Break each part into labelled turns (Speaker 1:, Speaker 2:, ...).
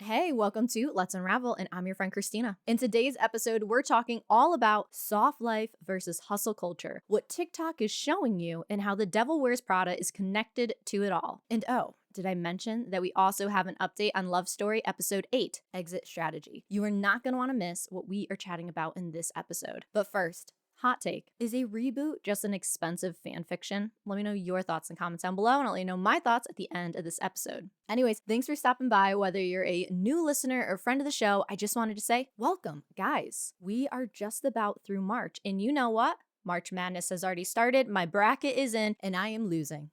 Speaker 1: Hey, welcome to Let's Unravel, and I'm your friend Christina. In today's episode, we're talking all about soft life versus hustle culture, what TikTok is showing you, and how the Devil Wears Prada is connected to it all. And oh, did I mention that we also have an update on Love Story Episode 8, Exit Strategy? You are not going to want to miss what we are chatting about in this episode. But first, hot take. Is a reboot just an expensive fan fiction? Let me know your thoughts in comments down below, and I'll let you know my thoughts at the end of this episode. Anyways, thanks for stopping by. Whether you're a new listener or friend of the show, I just wanted to say welcome. Guys, we are just about through March, and you know what? March Madness has already started. My bracket is in, and I am losing.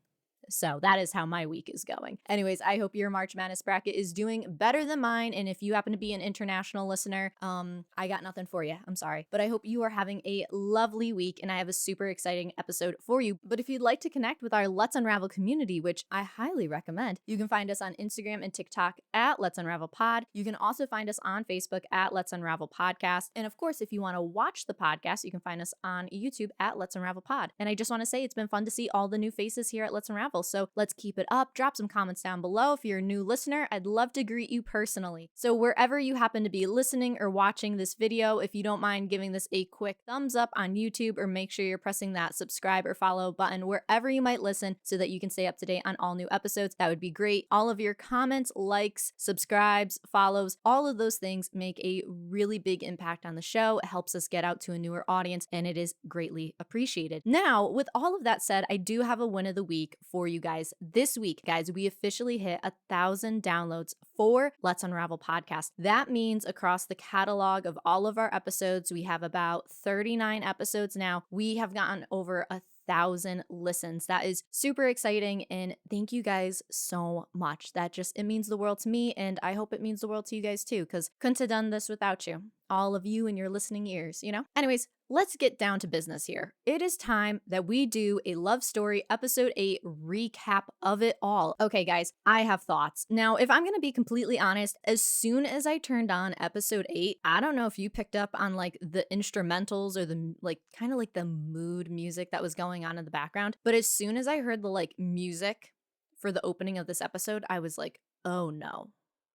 Speaker 1: So that is how my week is going. Anyways, I hope your March Madness bracket is doing better than mine. And if you happen to be an international listener, I got nothing for you. I'm sorry. But I hope you are having a lovely week, and I have a super exciting episode for you. But if you'd like to connect with our Let's Unravel community, which I highly recommend, you can find us on Instagram and TikTok at Let's Unravel Pod. You can also find us on Facebook at Let's Unravel Podcast. And of course, if you want to watch the podcast, you can find us on YouTube at Let's Unravel Pod. And I just want to say it's been fun to see all the new faces here at Let's Unravel. So let's keep it up. Drop some comments down below. If you're a new listener, I'd love to greet you personally. So wherever you happen to be listening or watching this video, if you don't mind giving this a quick thumbs up on YouTube, or make sure you're pressing that subscribe or follow button wherever you might listen so that you can stay up to date on all new episodes, that would be great. All of your comments, likes, subscribes, follows, all of those things make a really big impact on the show. It helps us get out to a newer audience, and it is greatly appreciated. Now, with all of that said, I do have a win of the week for you guys. This week, guys, we officially hit 1,000 downloads for Let's Unravel podcast. That means across the catalog of all of our episodes, we have about 39 episodes now. We have gotten over 1,000 listens. That is super exciting, and thank you guys so much. It means the world to me, and I hope it means the world to you guys too, because couldn't have done this without you. All of you and your listening ears, you know? Anyways, let's get down to business here. It is time that we do a Love Story Episode 8 recap of it all. Okay, guys, I have thoughts. Now, if I'm going to be completely honest, as soon as I turned on Episode 8, I don't know if you picked up on like the instrumentals or the kind of like the mood music that was going on in the background, but as soon as I heard the like music for the opening of this episode, I was like, oh no.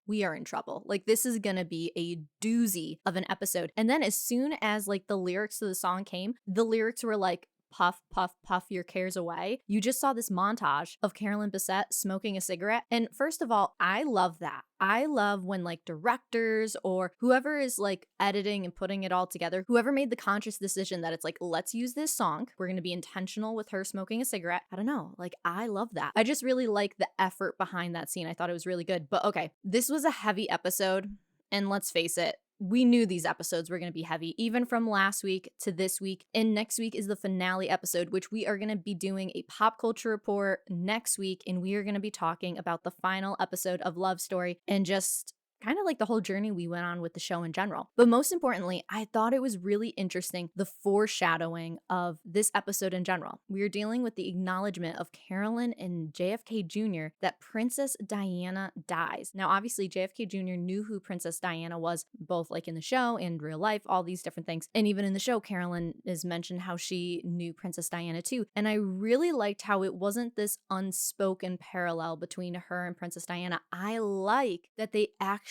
Speaker 1: We are in trouble. Like, this is gonna be a doozy of an episode. And then as soon as like the lyrics to the song came, the lyrics were like, puff, puff, puff your cares away. You just saw this montage of Carolyn Bessette smoking a cigarette. And first of all, I love that. I love when like directors or whoever is like editing and putting it all together, whoever made the conscious decision that it's like, let's use this song. We're going to be intentional with her smoking a cigarette. I don't know. Like, I love that. I just really like the effort behind that scene. I thought it was really good. But okay, this was a heavy episode. And let's face it, we knew these episodes were going to be heavy, even from last week to this week. And next week is the finale episode, which we are going to be doing a pop culture report next week. And we are going to be talking about the final episode of Love Story and just kind of like the whole journey we went on with the show in general. But most importantly, I thought it was really interesting the foreshadowing of this episode in general. We are dealing with the acknowledgement of Carolyn and JFK Jr. that Princess Diana dies. Now, obviously, JFK Jr. knew who Princess Diana was, both like in the show and real life, all these different things. And even in the show, Carolyn is mentioned how she knew Princess Diana too. And I really liked how it wasn't this unspoken parallel between her and Princess Diana. I like that they actually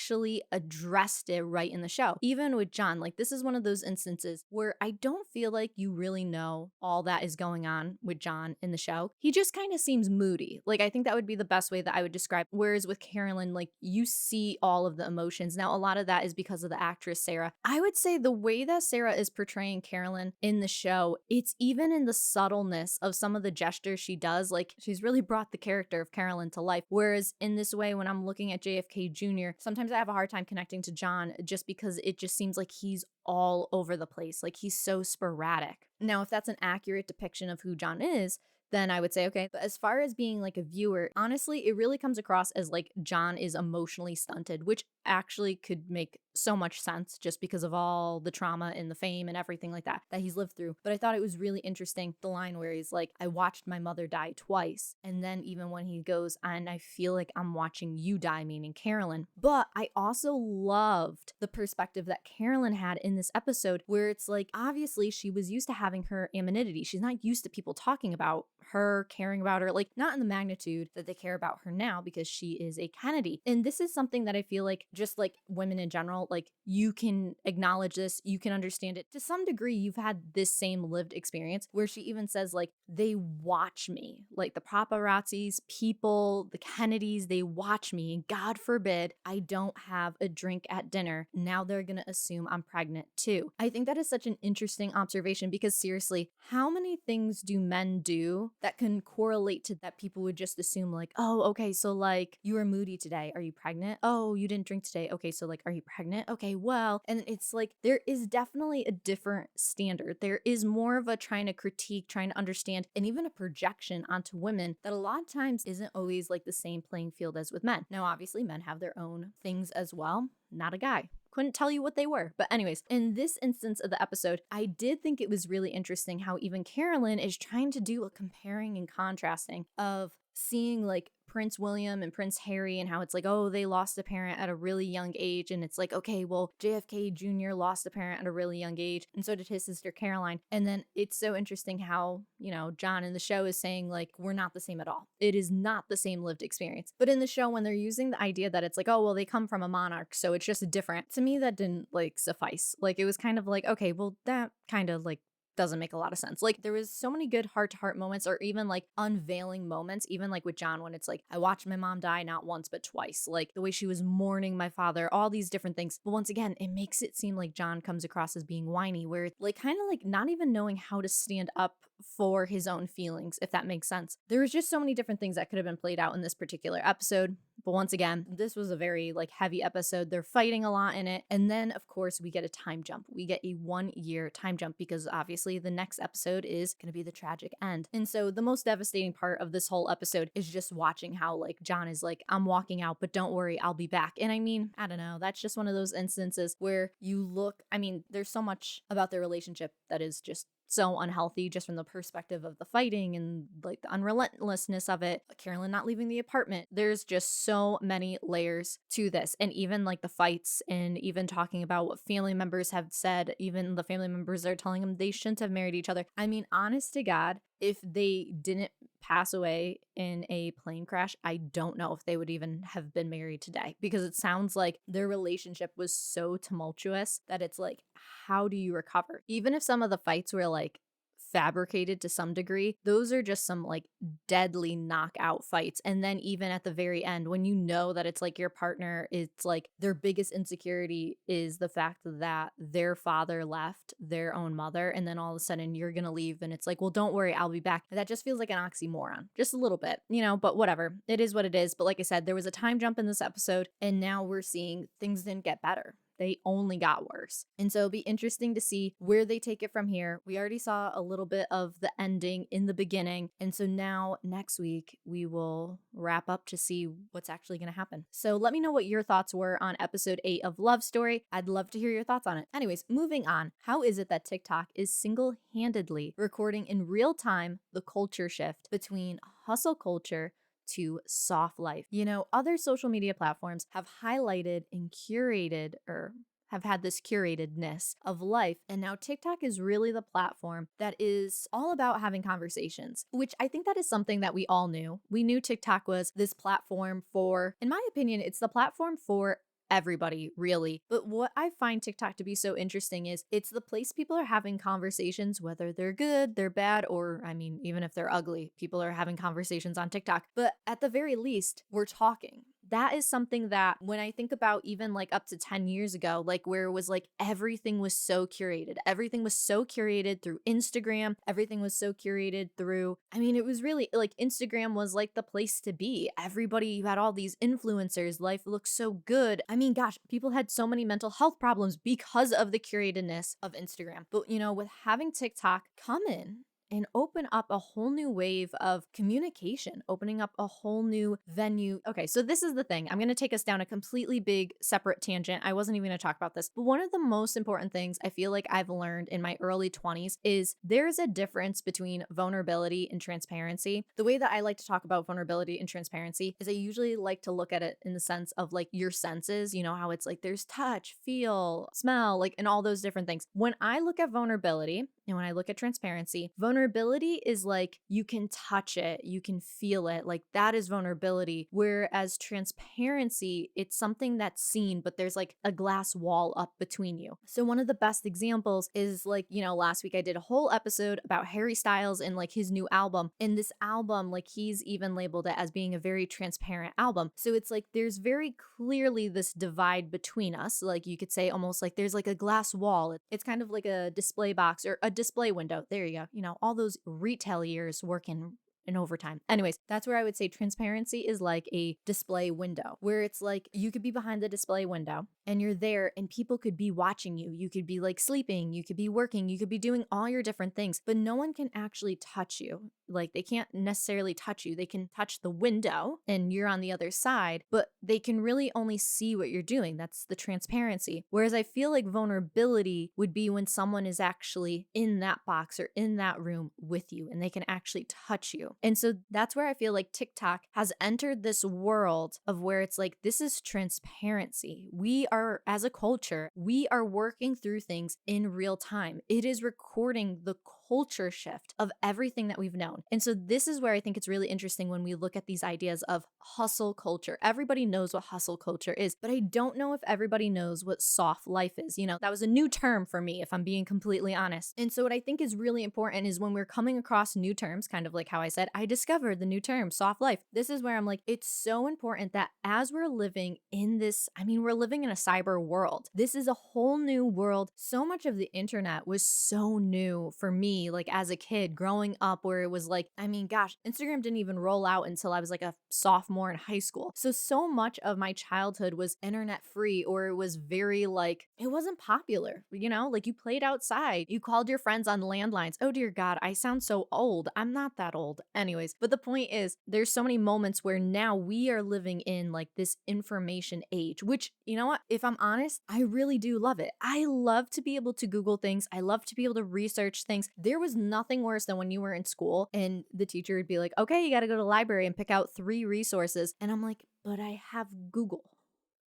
Speaker 1: addressed it right in the show. Even with John, like, this is one of those instances where I don't feel like you really know all that is going on with John in the show. He just kind of seems moody. Like, I think that would be the best way that I would describe. Whereas with Carolyn, like, you see all of the emotions. Now, a lot of that is because of the actress Sarah. I would say the way that Sarah is portraying Carolyn in the show, it's even in the subtleness of some of the gestures she does. Like, she's really brought the character of Carolyn to life. Whereas in this way, when I'm looking at JFK Jr., sometimes I have a hard time connecting to John just because it just seems like he's all over the place. Like, he's so sporadic. Now, if that's an accurate depiction of who John is, then I would say, okay. But as far as being like a viewer, honestly, it really comes across as like John is emotionally stunted, which actually could make so much sense just because of all the trauma and the fame and everything like that he's lived through. But I thought it was really interesting, the line where he's like, I watched my mother die twice. And then even when he goes, and I feel like I'm watching you die, meaning Carolyn. But I also loved the perspective that Carolyn had in this episode, where it's like, obviously she was used to having her anonymity. She's not used to people talking about her, caring about her, like not in the magnitude that they care about her now, because she is a Kennedy. And this is something that I feel like, just like women in general, like you can acknowledge this, you can understand it to some degree. You've had this same lived experience, where she even says like, they watch me, like the paparazzis, people, the Kennedys, they watch me, and God forbid I don't have a drink at dinner. Now they're gonna assume I'm pregnant too. I think that is such an interesting observation, because seriously, how many things do men do that can correlate to that people would just assume like, oh, okay, so like you were moody today, are you pregnant? Oh, you didn't drink today, okay, so like, are you pregnant? Okay, well, and it's like, there is definitely a different standard. There is more of a trying to critique, trying to understand, and even a projection onto women that a lot of times isn't always like the same playing field as with men. Now, obviously, men have their own things as well. Not a guy. Couldn't tell you what they were. But anyways, in this instance of the episode, I did think it was really interesting how even Carolyn is trying to do a comparing and contrasting of seeing like Prince William and Prince Harry, and how it's like, oh, they lost a parent at a really young age. And it's like, okay, well, JFK Jr. lost a parent at a really young age, and so did his sister Caroline. And then it's so interesting how, you know, John in the show is saying like, we're not the same at all. It is not the same lived experience. But in the show, when they're using the idea that it's like, oh, well, they come from a monarch, so it's just different, to me, that didn't like suffice. Like, it was kind of like, okay, well, that kind of like doesn't make a lot of sense. Like, there was so many good heart-to-heart moments, or even like unveiling moments, even like with John, when it's like, I watched my mom die not once but twice, like the way she was mourning my father, all these different things. But once again, it makes it seem like John comes across as being whiny, where like kind of like not even knowing how to stand up for his own feelings, if that makes sense. There was just so many different things that could have been played out in this particular episode. But once again, this was a very like heavy episode. They're fighting a lot in it. And then of course we get a time jump. We get a 1-year time jump, because obviously the next episode is going to be the tragic end. And so the most devastating part of this whole episode is just watching how like John is like, I'm walking out, but don't worry, I'll be back. And I mean, I don't know, that's just one of those instances where you look, I mean, there's so much about their relationship that is just so unhealthy, just from the perspective of the fighting and like the unrelentlessness of it. Carolyn not leaving the apartment. There's just so many layers to this. And even like the fights, and even talking about what family members have said, even the family members are telling them they shouldn't have married each other. I mean, honest to God, if they didn't pass away in a plane crash, I don't know if they would even have been married today, because it sounds like their relationship was so tumultuous that it's like, how do you recover? Even if some of the fights were like fabricated to some degree, those are just some like deadly knockout fights. And then even at the very end, when you know that it's like your partner, it's like their biggest insecurity is the fact that their father left their own mother, and then all of a sudden you're gonna leave, and it's like, well, don't worry, I'll be back. That just feels like an oxymoron, just a little bit, you know, but whatever. It is what it is. But like I said, there was a time jump in this episode, and now we're seeing things didn't get better. They only got worse. And so it'll be interesting to see where they take it from here. We already saw a little bit of the ending in the beginning. And so now next week, we will wrap up to see what's actually going to happen. So let me know what your thoughts were on episode 8 of Love Story. I'd love to hear your thoughts on it. Anyways, moving on. How is it that TikTok is single-handedly recording in real time the culture shift between hustle culture to soft life? You know, other social media platforms have highlighted and curated, or have had this curatedness of life. And now TikTok is really the platform that is all about having conversations, which I think that is something that we all knew. We knew TikTok was this platform for, in my opinion, it's the platform for everybody, really. But what I find TikTok to be so interesting is it's the place people are having conversations, whether they're good, they're bad, or I mean, even if they're ugly, people are having conversations on TikTok. But at the very least, we're talking. That is something that when I think about even like up to 10 years ago, like where it was like everything was so curated. Everything was so curated through Instagram. Everything was so curated through, I mean, it was really like Instagram was like the place to be. Everybody, you had all these influencers. Life looked so good. I mean, gosh, people had so many mental health problems because of the curatedness of Instagram. But, you know, with having TikTok come in and open up a whole new wave of communication, opening up a whole new venue. Okay, so this is the thing. I'm going to take us down a completely big separate tangent. I wasn't even going to talk about this, but one of the most important things I feel like I've learned in my early 20s is there's a difference between vulnerability and transparency. The way that I like to talk about vulnerability and transparency is I usually like to look at it in the sense of like your senses, you know, how it's like there's touch, feel, smell, like, and all those different things. When I look at vulnerability and when I look at transparency, vulnerability is like you can touch it, you can feel it, like that is vulnerability. Whereas transparency, it's something that's seen, but there's like a glass wall up between you. So, one of the best examples is like, you know, last week I did a whole episode about Harry Styles and like his new album. And this album, like he's even labeled it as being a very transparent album. So, it's like there's very clearly this divide between us. Like you could say almost like there's like a glass wall. It's kind of like a display box or a display window. There you go. You know, all those retail years working in overtime. Anyways, that's where I would say transparency is like a display window, where it's like you could be behind the display window and you're there and people could be watching you. You could be like sleeping, you could be working, you could be doing all your different things, but no one can actually touch you. Like they can't necessarily touch you. They can touch the window and you're on the other side, but they can really only see what you're doing. That's the transparency. Whereas I feel like vulnerability would be when someone is actually in that box or in that room with you and they can actually touch you. And so that's where I feel like TikTok has entered this world of where it's like, this is transparency. We are, as a culture, we are working through things in real time. It is recording the culture shift of everything that we've known. And so this is where I think it's really interesting when we look at these ideas of hustle culture. Everybody knows what hustle culture is, but I don't know if everybody knows what soft life is. You know, that was a new term for me, if I'm being completely honest. And so what I think is really important is when we're coming across new terms, kind of like how I said, I discovered the new term, soft life. This is where I'm like, it's so important that as we're living in this, I mean, we're living in a cyber world. This is a whole new world. So much of the internet was so new for me, like as a kid growing up, where it was like, I mean, gosh, Instagram didn't even roll out until I was like a sophomore in high school. So much of my childhood was internet free, or it was very like, it wasn't popular, you know, like you played outside, you called your friends on landlines. Oh dear God, I sound so old. I'm not that old. Anyways, but the point is, there's so many moments where now we are living in like this information age, which, you know what, if I'm honest, I really do love it. I love to be able to Google things. I love to be able to research things. There was nothing worse than when you were in school and the teacher would be like, okay, you got to go to the library and pick out 3 resources. And I'm like, but I have Google.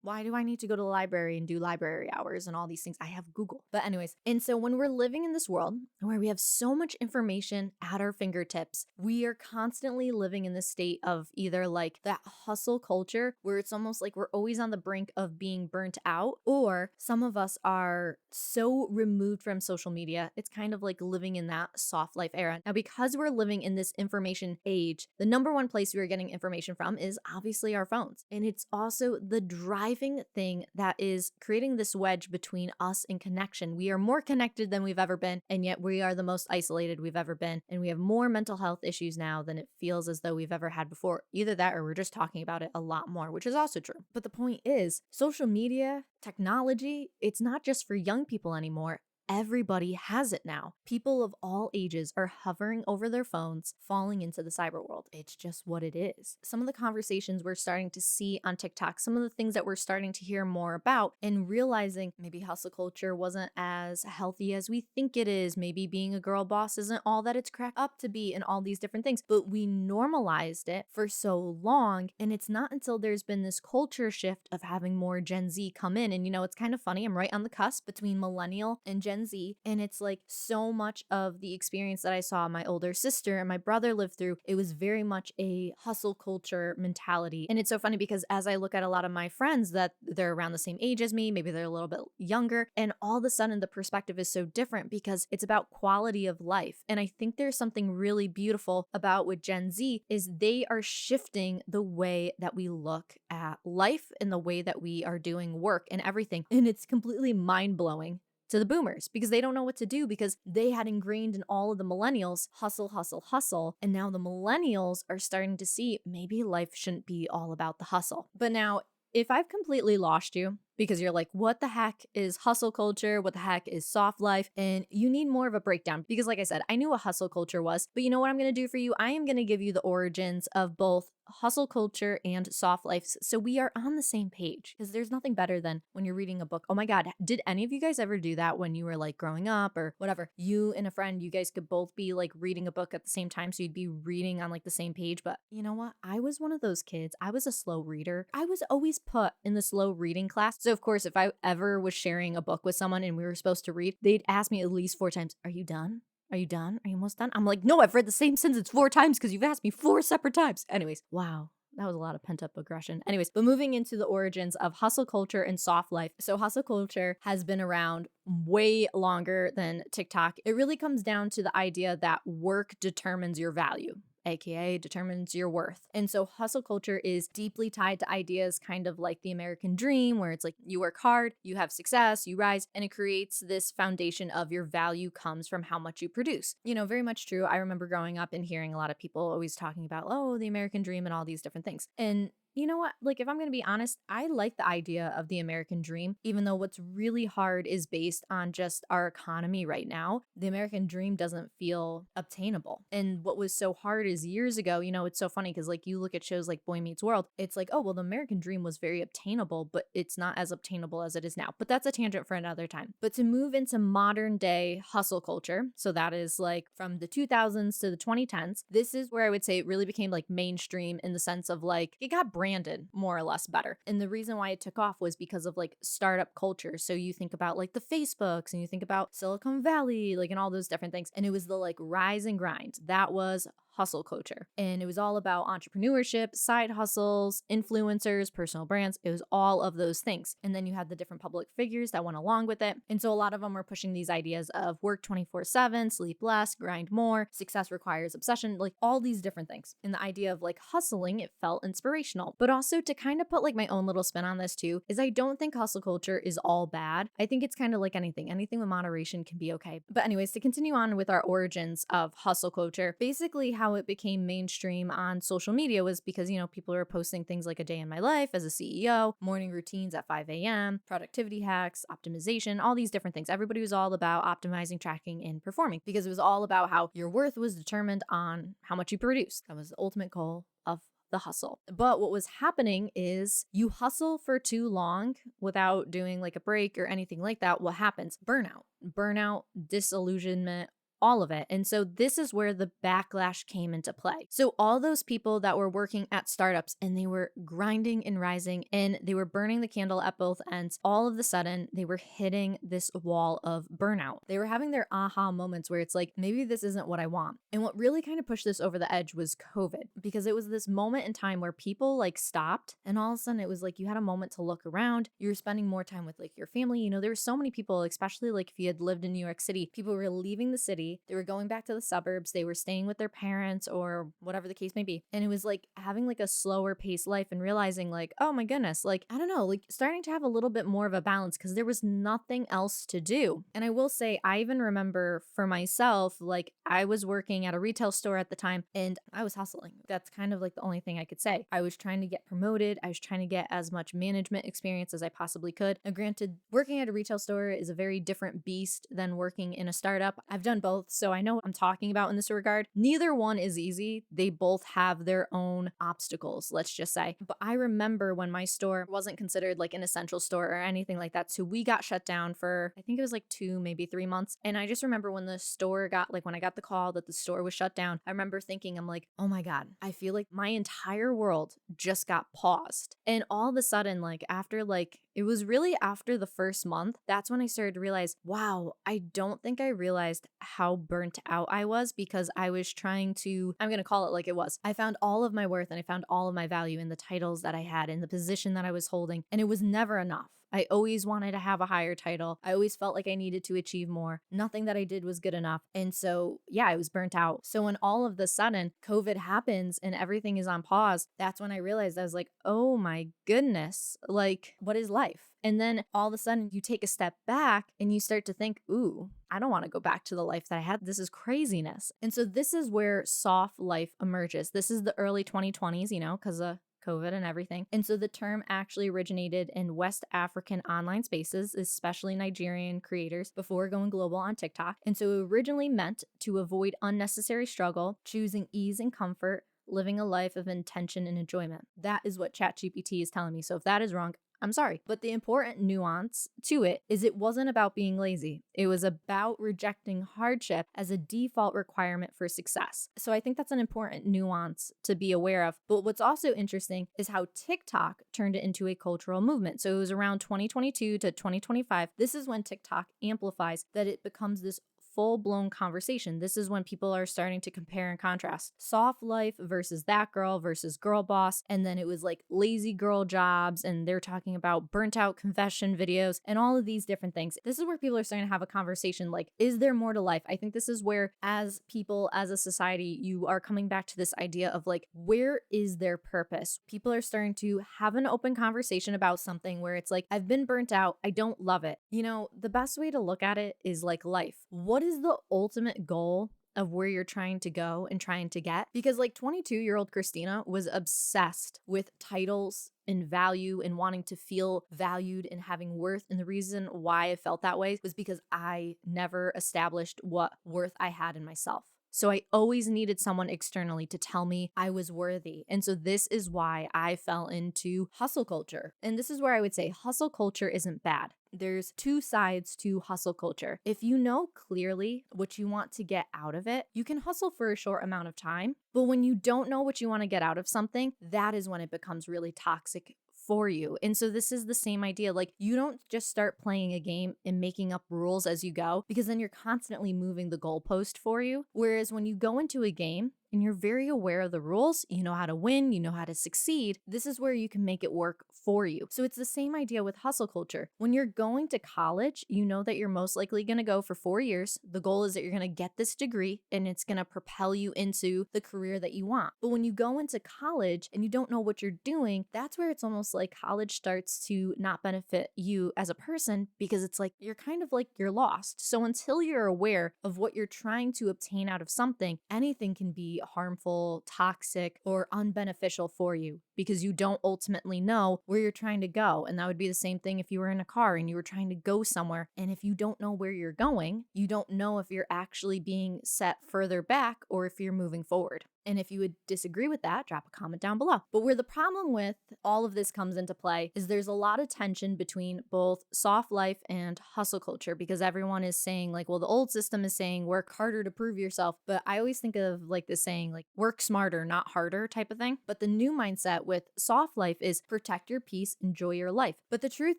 Speaker 1: Why do I need to go to the library and do library hours and all these things? I have Google. But anyways, and so when we're living in this world where we have so much information at our fingertips, we are constantly living in this state of either like that hustle culture where it's almost like we're always on the brink of being burnt out, or some of us are so removed from social media. It's kind of like living in that soft life era. Now, because we're living in this information age, the number one place we are getting information from is obviously our phones. And it's also the driving thing that is creating this wedge between us and connection. We are more connected than we've ever been, and yet we are the most isolated we've ever been. And we have more mental health issues now than it feels as though we've ever had before. Either that or we're just talking about it a lot more, which is also true. But the point is, social media, technology, it's not just for young people anymore. Everybody has it now. People of all ages are hovering over their phones, falling into the cyber world. It's just what it is. Some of the conversations we're starting to see on TikTok, some of the things that we're starting to hear more about, and realizing maybe hustle culture wasn't as healthy as we think it is. Maybe being a girl boss isn't all that it's cracked up to be, and all these different things. But we normalized it for so long, and it's not until there's been this culture shift of having more Gen Z come in. And you know, it's kind of funny. I'm right on the cusp between millennial and Gen Z. And it's like so much of the experience that I saw my older sister and my brother live through, it was very much a hustle culture mentality. And it's so funny because as I look at a lot of my friends that they're around the same age as me, maybe they're a little bit younger, and all of a sudden the perspective is so different because it's about quality of life. And I think there's something really beautiful about with Gen Z is they are shifting the way that we look at life and the way that we are doing work and everything. And it's completely mind-blowing to the boomers because they don't know what to do because they had ingrained in all of the millennials hustle, hustle, hustle. And now the millennials are starting to see maybe life shouldn't be all about the hustle. But now, if I've completely lost you, because you're like, what the heck is hustle culture? What the heck is soft life? And you need more of a breakdown because, like I said, I knew what hustle culture was, but you know what I'm going to do for you? I am going to give you the origins of both hustle culture and soft life. So we are on the same page because there's nothing better than when you're reading a book. Oh my God, did any of you guys ever do that when you were like growing up or whatever? You and a friend, you guys could both be like reading a book at the same time. So you'd be reading on like the same page. But you know what? I was one of those kids. I was a slow reader. I was always put in the slow reading class. So of course, if I ever was sharing a book with someone and we were supposed to read, they'd ask me at least 4 times, are you done? Are you done? Are you almost done? I'm like, no, I've read the same sentence 4 times because you've asked me 4 separate times. Anyways, wow. That was a lot of pent up aggression. Anyways, but moving into the origins of hustle culture and soft life. So, hustle culture has been around way longer than TikTok. It really comes down to the idea that work determines your value, aka determines your worth. And so hustle culture is deeply tied to ideas kind of like the American dream, where it's like you work hard, you have success, you rise, and it creates this foundation of your value comes from how much you produce. You know, very much true. I remember growing up and hearing a lot of people always talking about, oh, the American dream and all these different things. And you know what? Like, if I'm going to be honest, I like the idea of the American dream, even though what's really hard is based on just our economy right now. The American dream doesn't feel obtainable. And what was so hard is years ago, you know, it's so funny because, like, you look at shows like Boy Meets World, it's like, oh, well, the American dream was very obtainable, but it's not as obtainable as it is now. But that's a tangent for another time. But to move into modern day hustle culture, so that is like from the 2000s to the 2010s, this is where I would say it really became like mainstream in the sense of like it got branded more or less better. And the reason why it took off was because of like startup culture. So you think about like the Facebooks and you think about Silicon Valley, like and all those different things. And it was the like rise and grind. That was hustle culture. And it was all about entrepreneurship, side hustles, influencers, personal brands. It was all of those things. And then you had the different public figures that went along with it. And so a lot of them were pushing these ideas of work 24/7, sleep less, grind more, success requires obsession, like all these different things. And the idea of like hustling, it felt inspirational. But also to kind of put like my own little spin on this too, is I don't think hustle culture is all bad. I think it's kind of like anything. Anything with moderation can be okay. But anyways, to continue on with our origins of hustle culture, basically how it became mainstream on social media was because, you know, people were posting things like a day in my life as a CEO, morning routines at 5 a.m., productivity hacks, optimization, all these different things. Everybody was all about optimizing, tracking, and performing because it was all about how your worth was determined on how much you produced. That was the ultimate goal of the hustle. But what was happening is you hustle for too long without doing like a break or anything like that. What happens? Burnout, disillusionment, all of it. And so this is where the backlash came into play. So all those people that were working at startups and they were grinding and rising and they were burning the candle at both ends, all of a sudden they were hitting this wall of burnout. They were having their aha moments where it's like, maybe this isn't what I want. And what really kind of pushed this over the edge was COVID, because it was this moment in time where people like stopped and all of a sudden it was like you had a moment to look around. You were spending more time with like your family. You know, there were so many people, especially like if you had lived in New York City, people were leaving the city. They were going back to the suburbs. They were staying with their parents or whatever the case may be. And it was like having like a slower paced life and realizing like, oh my goodness, like, I don't know, like starting to have a little bit more of a balance because there was nothing else to do. And I will say, I even remember for myself, like I was working at a retail store at the time and I was hustling. That's kind of like the only thing I could say. I was trying to get promoted. I was trying to get as much management experience as I possibly could. Now, granted, working at a retail store is a very different beast than working in a startup. I've done both. So I know what I'm talking about in this regard. Neither one is easy. They both have their own obstacles, let's just say. But I remember when my store wasn't considered like an essential store or anything like that. So we got shut down for, I think it was like 2, maybe 3 months. And I just remember when the store got, like when I got the call that the store was shut down, I remember thinking, I'm like, oh my God, I feel like my entire world just got paused. And all of a sudden, like after like, it was really after the first month, that's when I started to realize, wow, I don't think I realized how burnt out I was because I was trying to, I'm going to call it like it was. I found all of my worth and I found all of my value in the titles that I had, in the position that I was holding, and it was never enough. I always wanted to have a higher title. I always felt like I needed to achieve more. Nothing that I did was good enough. And so, yeah, I was burnt out. So when all of the sudden COVID happens and everything is on pause, that's when I realized I was like, oh my goodness, like what is life? And then all of a sudden you take a step back and you start to think, ooh, I don't want to go back to the life that I had. This is craziness. And so this is where soft life emerges. This is the early 2020s, you know, because COVID and everything. And so the term actually originated in West African online spaces, especially Nigerian creators, before going global on TikTok. And so it originally meant to avoid unnecessary struggle, choosing ease and comfort, living a life of intention and enjoyment. That is what ChatGPT is telling me. So if that is wrong, I'm sorry. But the important nuance to it is it wasn't about being lazy. It was about rejecting hardship as a default requirement for success. So I think that's an important nuance to be aware of. But what's also interesting is how TikTok turned it into a cultural movement. So it was around 2022 to 2025. This is when TikTok amplifies that it becomes this full-blown conversation. This is when people are starting to compare and contrast soft life versus that girl versus girl boss. And then it was like lazy girl jobs, and they're talking about burnt out confession videos and all of these different things. This is where people are starting to have a conversation like, is there more to life? I think this is where, as people, as a society, you are coming back to this idea of like, where is their purpose? People are starting to have an open conversation about something where it's like, I've been burnt out. I don't love it. You know, the best way to look at it is like life. What is the ultimate goal of where you're trying to go and trying to get? Because like 22-year-old Christina was obsessed with titles and value and wanting to feel valued and having worth. And the reason why I felt that way was because I never established what worth I had in myself. So I always needed someone externally to tell me I was worthy. And so this is why I fell into hustle culture. And this is where I would say hustle culture isn't bad. There's two sides to hustle culture. If you know clearly what you want to get out of it, you can hustle for a short amount of time. But when you don't know what you want to get out of something, that is when it becomes really toxic for you. And so this is the same idea. Like, you don't just start playing a game and making up rules as you go, because then you're constantly moving the goalpost for you. Whereas when you go into a game and you're very aware of the rules, you know how to win, you know how to succeed, this is where you can make it work for you. So it's the same idea with hustle culture. When you're going to college, you know that you're most likely going to go for 4 years. The goal is that you're going to get this degree and it's going to propel you into the career that you want. But when you go into college and you don't know what you're doing, that's where it's almost like college starts to not benefit you as a person, because it's like you're kind of like you're lost. So until you're aware of what you're trying to obtain out of something, anything can be harmful, toxic, or unbeneficial for you, because you don't ultimately know where you're trying to go. And that would be the same thing if you were in a car and you were trying to go somewhere. And if you don't know where you're going, you don't know if you're actually being set further back or if you're moving forward. And if you would disagree with that, drop a comment down below. But where the problem with all of this comes into play is there's a lot of tension between both soft life and hustle culture, because everyone is saying like, well, the old system is saying work harder to prove yourself. But I always think of like this saying, like work smarter, not harder type of thing. But the new mindset with soft life is protect your peace, enjoy your life. But the truth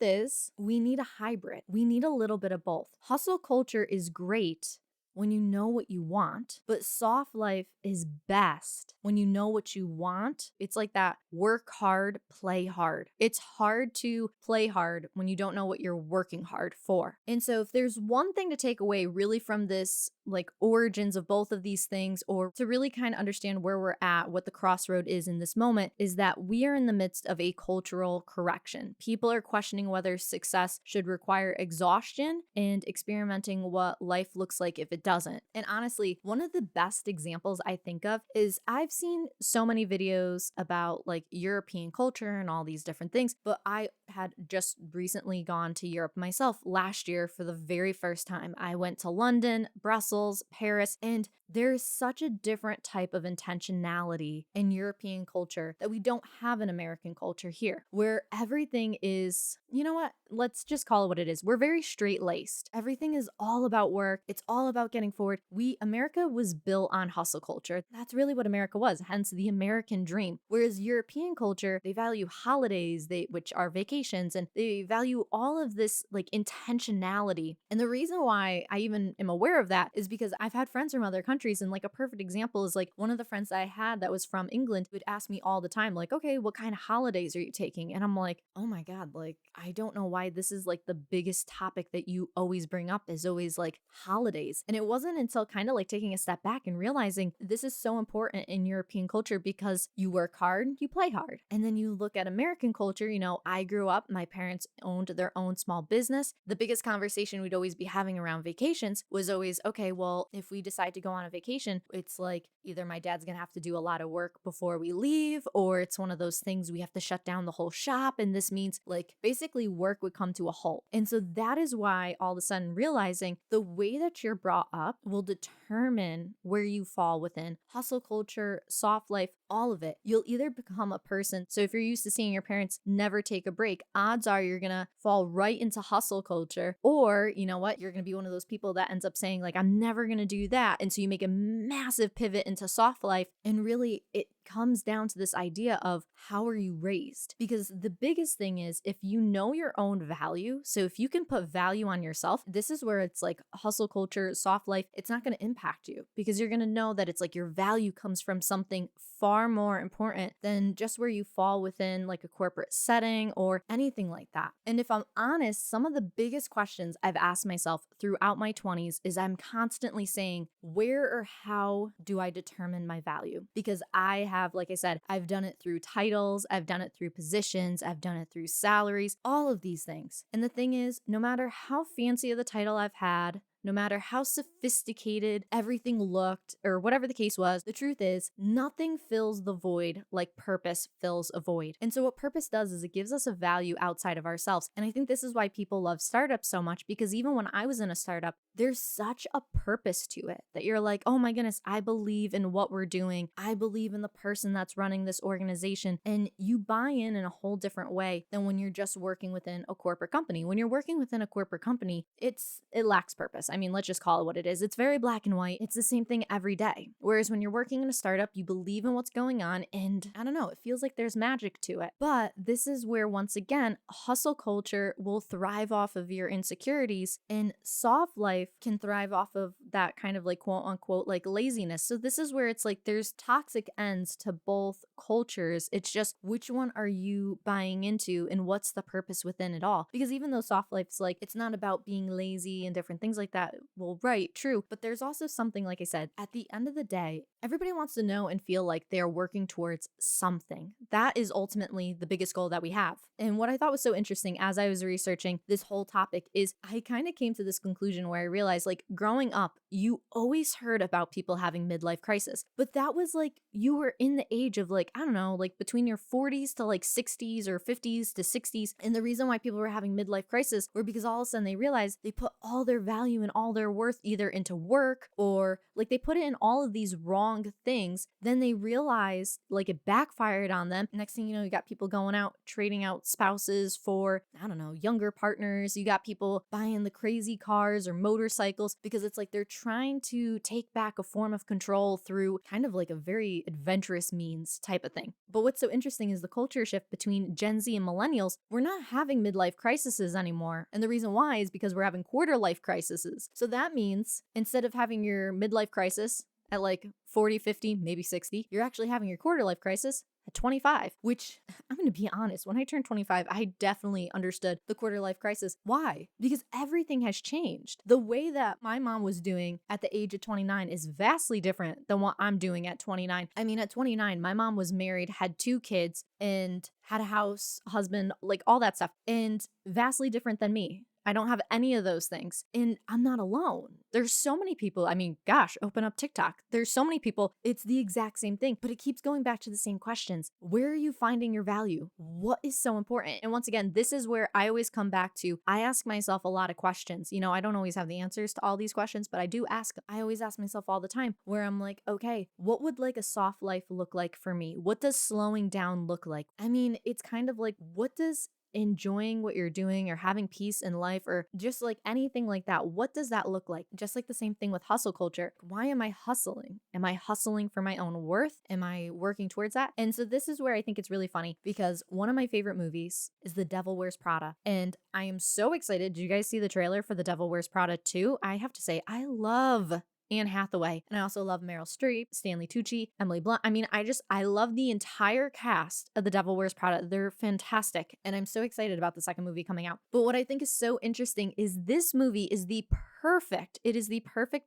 Speaker 1: is, we need a hybrid. We need a little bit of both. Hustle culture is great when you know what you want, but soft life is best when you know what you want. It's like that work hard, play hard. It's hard to play hard when you don't know what you're working hard for. And so if there's one thing to take away really from this, like origins of both of these things, or to really kind of understand where we're at, what the crossroad is in this moment, is that we are in the midst of a cultural correction. People are questioning whether success should require exhaustion and experimenting what life looks like if it doesn't. And honestly, one of the best examples I think of is I've seen so many videos about like European culture and all these different things, but I had just recently gone to Europe myself last year for the very first time. I went to London, Brussels, Paris, and there's such a different type of intentionality in European culture that we don't have in American culture here, where everything is, you know what? Let's just call it what it is. We're very straight-laced. Everything is all about work. It's all about getting forward. America was built on hustle culture. That's really what America was, hence the American dream. Whereas European culture, they value holidays, which are vacations, and they value all of this like intentionality. And the reason why I even am aware of that is because I've had friends from other countries, and like a perfect example is like one of the friends that I had that was from England would ask me all the time, like, okay, what kind of holidays are you taking? And I'm like, oh my God, like, I don't know why this is like the biggest topic that you always bring up, is always like holidays. And it wasn't until kind of like taking a step back and realizing this is so important in European culture, because you work hard, you play hard. And then you look at American culture, you know, I grew up, my parents owned their own small business. The biggest conversation we'd always be having around vacations was always, okay, well, if we decide to go on on a vacation, it's like either my dad's gonna have to do a lot of work before we leave, or it's one of those things we have to shut down the whole shop. And this means like basically work would come to a halt. And so that is why all of a sudden realizing the way that you're brought up will determine where you fall within hustle culture, soft life, all of it. You'll either become a person. So if you're used to seeing your parents never take a break, odds are you're gonna fall right into hustle culture. Or you know what? You're gonna be one of those people that ends up saying, like, I'm never gonna do that. And so you make a massive pivot into soft life. And really, it comes down to this idea of how are you raised? Because the biggest thing is if you know your own value, so if you can put value on yourself, this is where it's like hustle culture, soft life, it's not going to impact you because you're going to know that it's like your value comes from something far more important than just where you fall within like a corporate setting or anything like that. And if I'm honest, some of the biggest questions I've asked myself throughout my 20s is I'm constantly saying, where or how do I determine my value? Because I have, like I said, I've done it through titles, I've done it through positions, I've done it through salaries, all of these things. And the thing is, no matter how fancy of the title I've had, no matter how sophisticated everything looked or whatever the case was, the truth is nothing fills the void like purpose fills a void. And so what purpose does is it gives us a value outside of ourselves. And I think this is why people love startups so much, because even when I was in a startup, there's such a purpose to it that you're like, oh my goodness, I believe in what we're doing. I believe in the person that's running this organization. And you buy in a whole different way than when you're just working within a corporate company. When you're working within a corporate company, it lacks purpose. I mean, let's just call it what it is. It's very black and white. It's the same thing every day. Whereas when you're working in a startup, you believe in what's going on and I don't know, it feels like there's magic to it. But this is where, once again, hustle culture will thrive off of your insecurities and soft life can thrive off of that kind of like quote unquote like laziness. So this is where it's like there's toxic ends to both cultures. It's just which one are you buying into and what's the purpose within it all? Because even though soft life's like, it's not about being lazy and different things like that. Well, right, true. But there's also something, like I said, at the end of the day, everybody wants to know and feel like they're working towards something. That is ultimately the biggest goal that we have. And what I thought was so interesting as I was researching this whole topic is I kind of came to this conclusion where I realized like growing up, you always heard about people having midlife crisis, but that was like you were in the age of like, I don't know, like between your 40s to like 60s or 50s to 60s. And the reason why people were having midlife crisis were because all of a sudden they realized they put all their value and all their worth either into work or like they put it in all of these wrong things. Then they realized like it backfired on them. Next thing you know, you got people going out, trading out spouses for, I don't know, younger partners. You got people buying the crazy cars or motorcycles because it's like they're trying to take back a form of control through kind of like a very adventurous means type of thing. But what's so interesting is the culture shift between Gen Z and millennials. We're not having midlife crises anymore. And the reason why is because we're having quarter life crises. So that means instead of having your midlife crisis at like 40, 50, maybe 60, you're actually having your quarter life crisis at 25, which I'm going to be honest, when I turned 25, I definitely understood the quarter life crisis. Why? Because everything has changed. The way that my mom was doing at the age of 29 is vastly different than what I'm doing at 29. I mean, at 29, my mom was married, had 2 kids, and had a house, husband, like all that stuff, and vastly different than me. I don't have any of those things. And I'm not alone. There's so many people. I mean, gosh, open up TikTok. There's so many people. It's the exact same thing, but it keeps going back to the same questions. Where are you finding your value? What is so important? And once again, this is where I always come back to, I ask myself a lot of questions. You know, I don't always have the answers to all these questions, but I always ask myself all the time where I'm like, okay, what would like a soft life look like for me? What does slowing down look like? I mean, it's kind of like, what does enjoying what you're doing or having peace in life or just like anything like that, what does that look like? Just like the same thing with hustle culture. Why am I hustling? Am I hustling for my own worth? Am I working towards that? And so this is where I think it's really funny because one of my favorite movies is The Devil Wears Prada. And I am so excited. Did you guys see the trailer for The Devil Wears Prada 2? I have to say, I love Anne Hathaway. And I also love Meryl Streep, Stanley Tucci, Emily Blunt. I mean, I love the entire cast of The Devil Wears Prada. They're fantastic. And I'm so excited about the second movie coming out. But what I think is so interesting is this movie is the perfect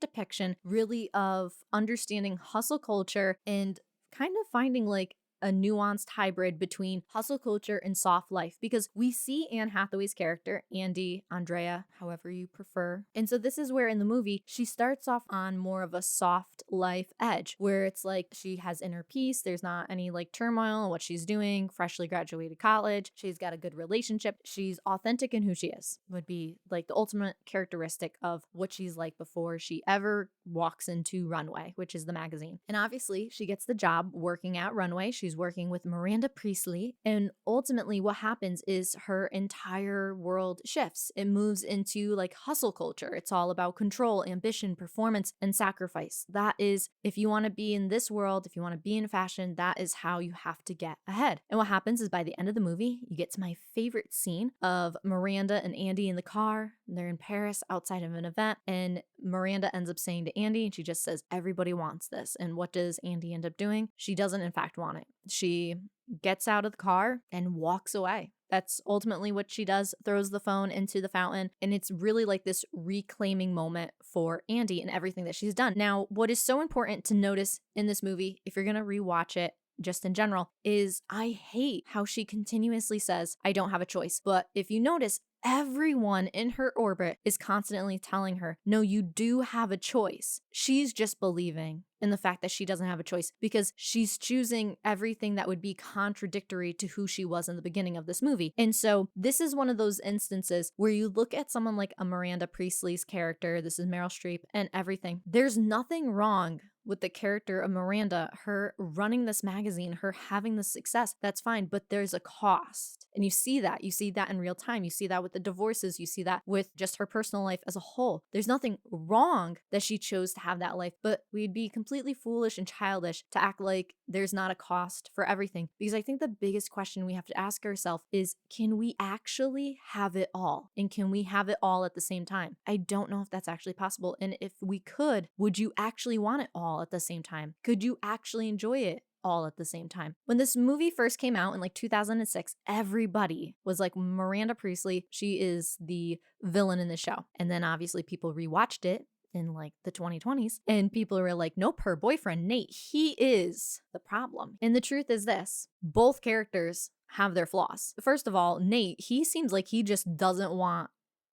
Speaker 1: depiction really of understanding hustle culture and kind of finding like a nuanced hybrid between hustle culture and soft life, because we see Anne Hathaway's character, Andy, Andrea, however you prefer. And so this is where in the movie, she starts off on more of a soft life edge, where it's like she has inner peace. There's not any like turmoil in what she's doing, freshly graduated college. She's got a good relationship. She's authentic in who she is, would be like the ultimate characteristic of what she's like before she ever walks into Runway, which is the magazine. And obviously she gets the job working at Runway. She's working with Miranda Priestley. And ultimately what happens is her entire world shifts. It moves into like hustle culture. It's all about control, ambition, performance, and sacrifice. That is, if you want to be in this world, if you want to be in fashion, that is how you have to get ahead. And what happens is by the end of the movie, you get to my favorite scene of Miranda and Andy in the car. They're in Paris outside of an event, and Miranda ends up saying to Andy, and she just says, everybody wants this. And what does Andy end up doing? She doesn't in fact want it. She gets out of the car and walks away. That's ultimately what she does, throws the phone into the fountain. And it's really like this reclaiming moment for Andy and everything that she's done. Now, what is so important to notice in this movie, if you're going to rewatch it, just in general, is I hate how she continuously says, I don't have a choice. But if you notice, everyone in her orbit is constantly telling her, no, you do have a choice. She's just believing in the fact that she doesn't have a choice because she's choosing everything that would be contradictory to who she was in the beginning of this movie. And so this is one of those instances where you look at someone like a Miranda Priestley's character, this is Meryl Streep, and everything. There's nothing wrong with the character of Miranda, her running this magazine, her having this success, that's fine, but there's a cost. And you see that. You see that in real time. You see that with the divorces. You see that with just her personal life as a whole. There's nothing wrong that she chose to have that life, but we'd be completely foolish and childish to act like there's not a cost for everything. Because I think the biggest question we have to ask ourselves is, can we actually have it all? And can we have it all at the same time? I don't know if that's actually possible. And if we could, would you actually want it all at the same time? Could you actually enjoy it all at the same time? When this movie first came out in like 2006, everybody was like, Miranda Priestley, she is the villain in the show. And then obviously people rewatched it in like the 2020s and people were like, nope, her boyfriend, Nate, he is the problem. And the truth is this, both characters have their flaws. First of all, Nate, he seems like he just doesn't want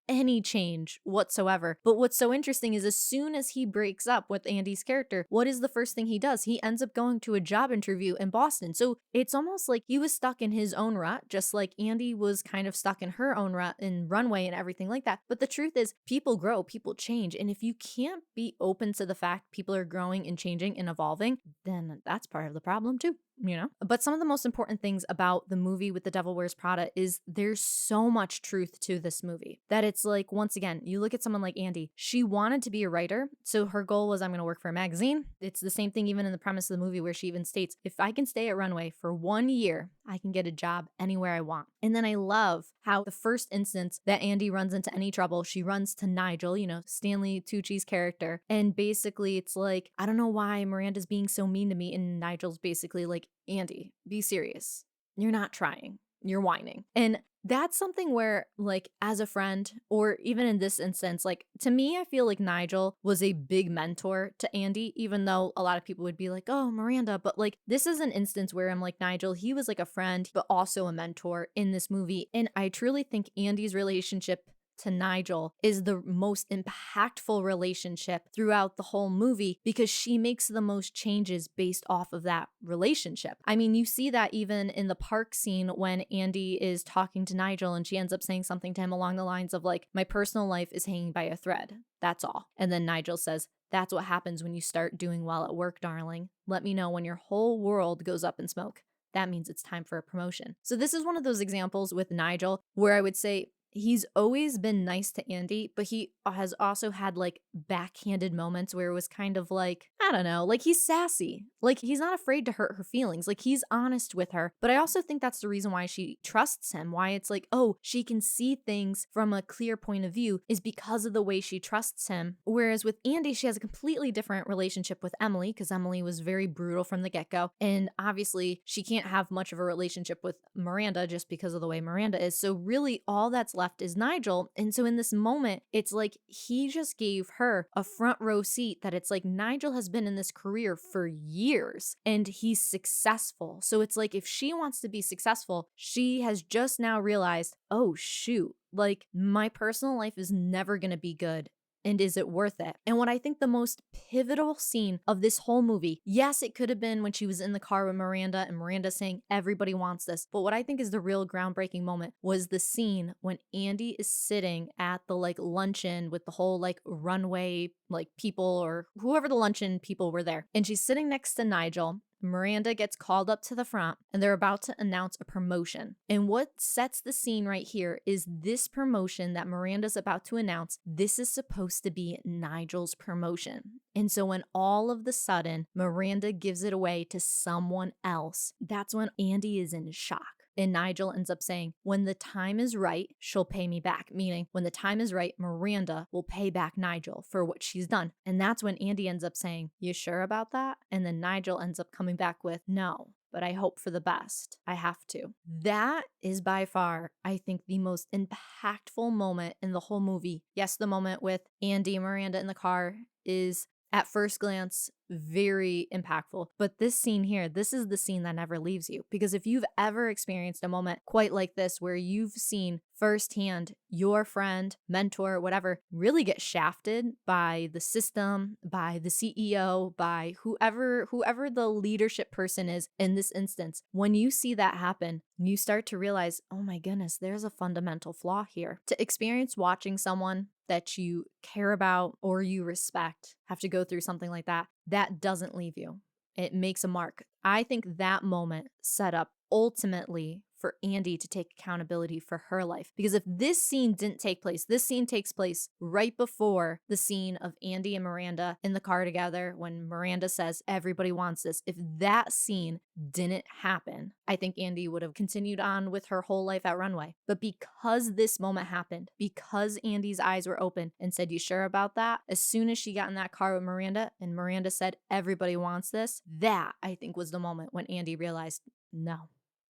Speaker 1: any change whatsoever. But what's so interesting is as soon as he breaks up with Andy's character, what is the first thing he does? He ends up going to a job interview in Boston. So it's almost like he was stuck in his own rut, just like Andy was kind of stuck in her own rut in Runway and everything like that. But the truth is, people grow, people change. And if you can't be open to the fact people are growing and changing and evolving, then that's part of the problem too. You know? But some of the most important things about the movie with The Devil Wears Prada is there's so much truth to this movie that it's like, once again, you look at someone like Andy, she wanted to be a writer. So her goal was, I'm going to work for a magazine. It's the same thing even in the premise of the movie where she even states, if I can stay at Runway for 1 year, I can get a job anywhere I want. And then I love how the first instance that Andy runs into any trouble, she runs to Nigel, you know, Stanley Tucci's character. And basically it's like, I don't know why Miranda's being so mean to me. And Nigel's basically like, Andy, be serious. You're not trying. You're whining. And that's something where, like, as a friend, or even in this instance, like, to me, I feel like Nigel was a big mentor to Andy, even though a lot of people would be like, oh, Miranda. But, like, this is an instance where I'm like, Nigel, he was like a friend, but also a mentor in this movie. And I truly think Andy's relationship to Nigel is the most impactful relationship throughout the whole movie because she makes the most changes based off of that relationship. I mean, you see that even in the park scene when Andy is talking to Nigel and she ends up saying something to him along the lines of like, my personal life is hanging by a thread. That's all. And then Nigel says, that's what happens when you start doing well at work, darling. Let me know when your whole world goes up in smoke. That means it's time for a promotion. So this is one of those examples with Nigel where I would say, he's always been nice to Andy, but he has also had like backhanded moments where it was kind of like, I don't know, like he's sassy. Like he's not afraid to hurt her feelings. Like he's honest with her. But I also think that's the reason why she trusts him, why it's like, oh, she can see things from a clear point of view is because of the way she trusts him. Whereas with Andy, she has a completely different relationship with Emily because Emily was very brutal from the get-go. And obviously she can't have much of a relationship with Miranda just because of the way Miranda is. So really all that's left is Nigel. And so in this moment, it's like he just gave her a front row seat that it's like Nigel has been in this career for years and he's successful. So it's like if she wants to be successful, she has just now realized, oh shoot, like my personal life is never going to be good. And is it worth it? And what I think the most pivotal scene of this whole movie, yes, it could have been when she was in the car with Miranda and Miranda saying, everybody wants this. But what I think is the real groundbreaking moment was the scene when Andy is sitting at the like luncheon with the whole like runway, like people or whoever the luncheon people were there. And she's sitting next to Nigel. Miranda gets called up to the front and they're about to announce a promotion. And what sets the scene right here is this promotion that Miranda's about to announce. This is supposed to be Nigel's promotion. And so when all of the sudden Miranda gives it away to someone else, that's when Andy is in shock. And Nigel ends up saying, when the time is right, she'll pay me back. Meaning, when the time is right, Miranda will pay back Nigel for what she's done. And that's when Andy ends up saying, you sure about that? And then Nigel ends up coming back with, no, but I hope for the best. I have to. That is by far, I think, the most impactful moment in the whole movie. Yes, the moment with Andy and Miranda in the car is at first glance very impactful. But this scene here, this is the scene that never leaves you. Because if you've ever experienced a moment quite like this, where you've seen firsthand your friend, mentor, whatever, really get shafted by the system, by the CEO, by whoever the leadership person is in this instance, when you see that happen, you start to realize, oh my goodness, there's a fundamental flaw here. To experience watching someone that you care about or you respect have to go through something like that, that doesn't leave you. It makes a mark. I think that moment set up ultimately for Andy to take accountability for her life. Because if this scene didn't take place, this scene takes place right before the scene of Andy and Miranda in the car together when Miranda says, everybody wants this. If that scene didn't happen, I think Andy would have continued on with her whole life at Runway. But because this moment happened, because Andy's eyes were open and said, you sure about that? As soon as she got in that car with Miranda and Miranda said, everybody wants this, that I think was the moment when Andy realized, no,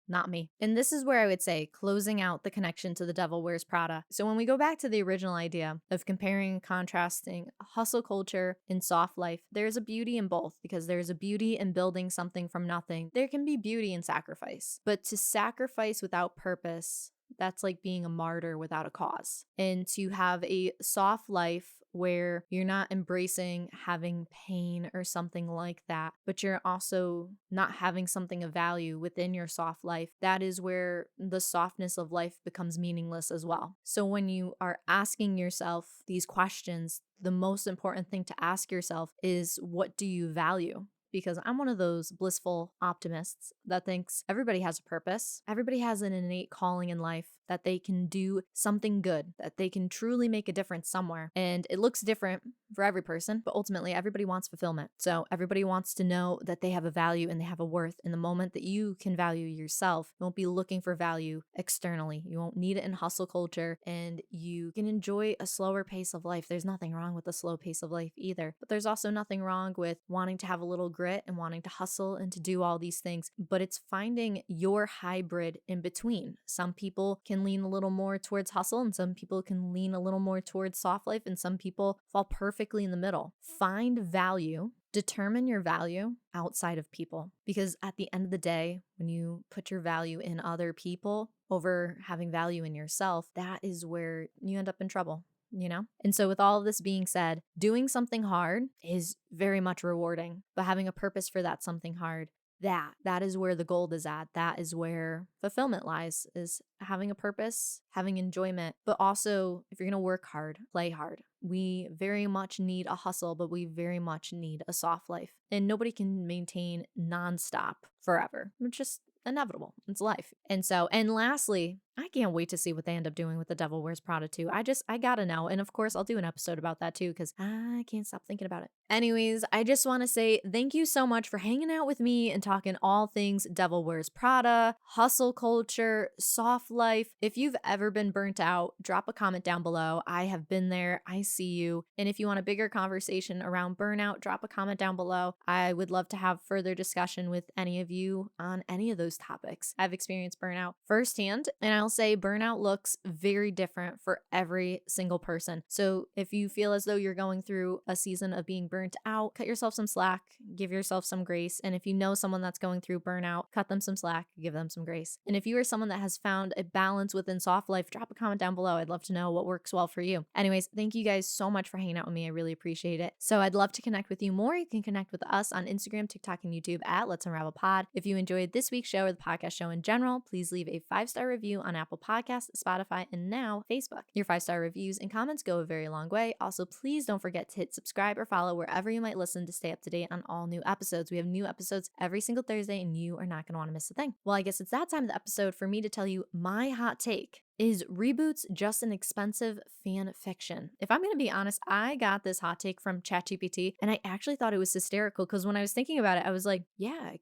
Speaker 1: not me. And this is where I would say closing out the connection to The Devil Wears Prada. So when we go back to the original idea of comparing and contrasting hustle culture and soft life, there's a beauty in both, because there's a beauty in building something from nothing. There can be beauty in sacrifice, but to sacrifice without purpose, that's like being a martyr without a cause. And to have a soft life where you're not embracing having pain or something like that, but you're also not having something of value within your soft life, that is where the softness of life becomes meaningless as well. So when you are asking yourself these questions, the most important thing to ask yourself is, what do you value? Because I'm one of those blissful optimists that thinks everybody has a purpose. Everybody has an innate calling in life that they can do something good, that they can truly make a difference somewhere. And it looks different for every person, but ultimately everybody wants fulfillment. So everybody wants to know that they have a value and they have a worth. In the moment that you can value yourself, you won't be looking for value externally. You won't need it in hustle culture, and you can enjoy a slower pace of life. There's nothing wrong with a slow pace of life either, but there's also nothing wrong with wanting to have a little grit and wanting to hustle and to do all these things. But it's finding your hybrid in between. Some people can lean a little more towards hustle, and some people can lean a little more towards soft life, and some people fall perfectly in the middle. Find value, determine your value outside of people, because at the end of the day, when you put your value in other people over having value in yourself, that is where you end up in trouble. You know? And so with all of this being said, doing something hard is very much rewarding, but having a purpose for that something hard, that is where the gold is at. That is where fulfillment lies, is having a purpose, having enjoyment, but also if you're going to work hard, play hard. We very much need a hustle, but we very much need a soft life. And nobody can maintain nonstop forever. It's just inevitable. It's life. And lastly, I can't wait to see what they end up doing with The Devil Wears Prada 2. I gotta know. And of course, I'll do an episode about that too, because I can't stop thinking about it. Anyways, I just want to say thank you so much for hanging out with me and talking all things Devil Wears Prada, hustle culture, soft life. If you've ever been burnt out, drop a comment down below. I have been there. I see you. And if you want a bigger conversation around burnout, drop a comment down below. I would love to have further discussion with any of you on any of those topics. I've experienced burnout firsthand, and I I'll say burnout looks very different for every single person. So if you feel as though you're going through a season of being burnt out, cut yourself some slack, give yourself some grace. And if you know someone that's going through burnout, cut them some slack, give them some grace. And if you are someone that has found a balance within soft life, drop a comment down below. I'd love to know what works well for you. Anyways, thank you guys so much for hanging out with me. I really appreciate it. So I'd love to connect with you more. You can connect with us on Instagram, TikTok, and YouTube at Let's Unravel Pod. If you enjoyed this week's show or the podcast show in general, please leave a 5-star review on Apple Podcasts, Spotify, and now Facebook. Your 5-star reviews and comments go a very long way. Also, please don't forget to hit subscribe or follow wherever you might listen to stay up to date on all new episodes. We have new episodes every single Thursday, and you are not going to want to miss a thing. Well, I guess it's that time of the episode for me to tell you my hot take. Is reboots just an expensive fan fiction? If I'm going to be honest, I got this hot take from ChatGPT and I actually thought it was hysterical because when I was thinking about it, I was like, yeah,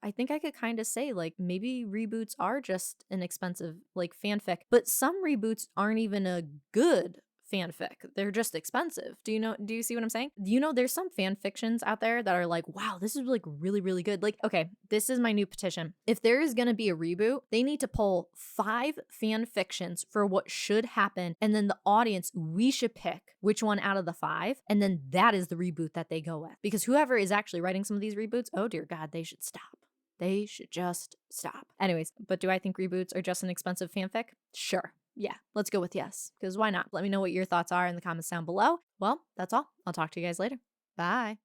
Speaker 1: I think I could kind of say like maybe reboots are just an expensive like fanfic, but some reboots aren't even a good fanfic. They're just expensive. Do you see what I'm saying? There's some fan fictions out there that are like, wow, this is like really, really good. Like, okay, this is my new petition. If there is going to be a reboot, they need to pull 5 fan fictions for what should happen. And then the audience, we should pick which one out of the 5. And then that is the reboot that they go with. Because whoever is actually writing some of these reboots, oh dear God, they should stop. They should just stop. Anyways, but do I think reboots are just an expensive fanfic? Sure. Yeah, let's go with yes, because why not? Let me know what your thoughts are in the comments down below. Well, that's all. I'll talk to you guys later. Bye.